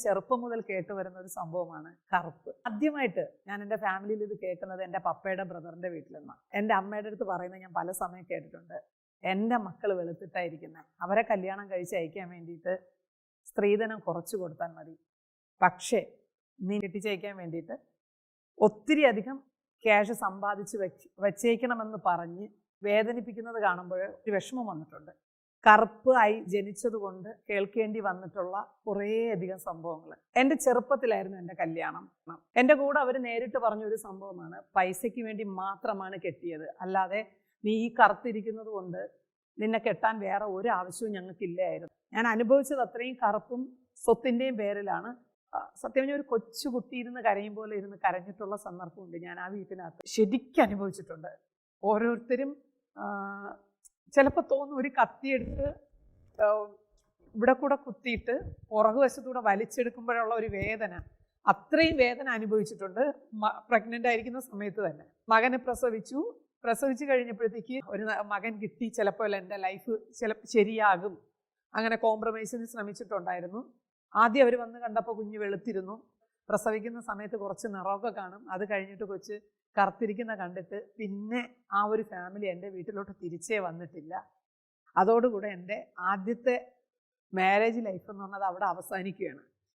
ചെറുപ്പം മുതൽ കേട്ടുവരുന്ന ഒരു സംഭവമാണ് കറുപ്പ്. ആദ്യമായിട്ട് ഞാൻ എൻ്റെ ഫാമിലിയിൽ ഇത് കേൾക്കുന്നത് എൻ്റെ പപ്പയുടെ ബ്രദറിൻ്റെ വീട്ടിൽ നിന്നാണ്. എൻ്റെ അമ്മയുടെ അടുത്ത് പറയുന്നത് ഞാൻ പല സമയം കേട്ടിട്ടുണ്ട്. എൻ്റെ മക്കൾ വെളുത്തിട്ടായിരിക്കുന്നത്, അവരെ കല്യാണം കഴിച്ച് അയക്കാൻ വേണ്ടിയിട്ട് സ്ത്രീധനം കുറച്ച് കൊടുത്താൽ മതി, പക്ഷേ നീ കെട്ടിച്ചയക്കാൻ വേണ്ടിയിട്ട് ഒത്തിരി അധികം ക്യാഷ് സമ്പാദിച്ച് വച്ചേക്കണമെന്ന് പറഞ്ഞ് വേദനിപ്പിക്കുന്നത് കാണുമ്പോൾ ഒരു വിഷമം വന്നിട്ടുണ്ട്. കറുപ്പ് ആയി ജനിച്ചതുകൊണ്ട് കേൾക്കേണ്ടി വന്നിട്ടുള്ള കുറേയധികം സംഭവങ്ങൾ. എൻ്റെ ചെറുപ്പത്തിലായിരുന്നു എൻ്റെ കല്യാണം. എൻ്റെ കൂടെ അവർ നേരിട്ട് പറഞ്ഞൊരു സംഭവമാണ്, പൈസയ്ക്ക് വേണ്ടി മാത്രമാണ് കെട്ടിയത്, അല്ലാതെ നീ ഈ കറുത്തിരിക്കുന്നത് കൊണ്ട് നിന്നെ കെട്ടാൻ വേറെ ഒരു ആവശ്യവും ഞങ്ങൾക്കില്ലായിരുന്നു. ഞാൻ അനുഭവിച്ചത് അത്രയും കറുപ്പും സ്വത്തിൻ്റെയും പേരിലാണ്. സത്യം പറഞ്ഞാൽ ഒരു കൊച്ചുകുട്ടി ഇരുന്ന് കരയും പോലെ ഇരുന്ന് കരഞ്ഞിട്ടുള്ള സന്ദർഭമുണ്ട് ഞാൻ ആ വീട്ടിനകത്ത്. ശരിക്കും അനുഭവിച്ചിട്ടുണ്ട്. ഓരോരുത്തരും ചിലപ്പോൾ തോന്നും ഒരു കത്തിയെടുത്ത് ഇവിടെ കൂടെ കുത്തിയിട്ട് പുറകുവശത്തൂടെ വലിച്ചെടുക്കുമ്പോഴുള്ള ഒരു വേദന, അത്രയും വേദന അനുഭവിച്ചിട്ടുണ്ട്. പ്രഗ്നൻ്റ് ആയിരിക്കുന്ന സമയത്ത് തന്നെ മകനെ പ്രസവിച്ചു കഴിഞ്ഞപ്പോഴത്തേക്ക് ഒരു മകൻ കിട്ടി. ചിലപ്പോൾ എൻ്റെ ലൈഫ് ശരിയാകും, അങ്ങനെ കോംപ്രമൈസിന് ശ്രമിച്ചിട്ടുണ്ടായിരുന്നു. ആദ്യം അവർ വന്ന് കണ്ടപ്പോൾ കുഞ്ഞ് വെളുത്തിരുന്നു. പ്രസവിക്കുന്ന സമയത്ത് കുറച്ച് നിറമൊക്കെ കാണും. അത് കഴിഞ്ഞിട്ട് കൊച്ച് കറുത്തിരിക്കുന്ന കണ്ടിട്ട് പിന്നെ ആ ഒരു ഫാമിലി എൻ്റെ വീട്ടിലോട്ട് തിരിച്ചേ വന്നിട്ടില്ല. അതോടുകൂടെ എൻ്റെ ആദ്യത്തെ മാരേജ് ലൈഫ് എന്ന് പറഞ്ഞത് അവിടെ അവസാനിക്കുകയാണ്.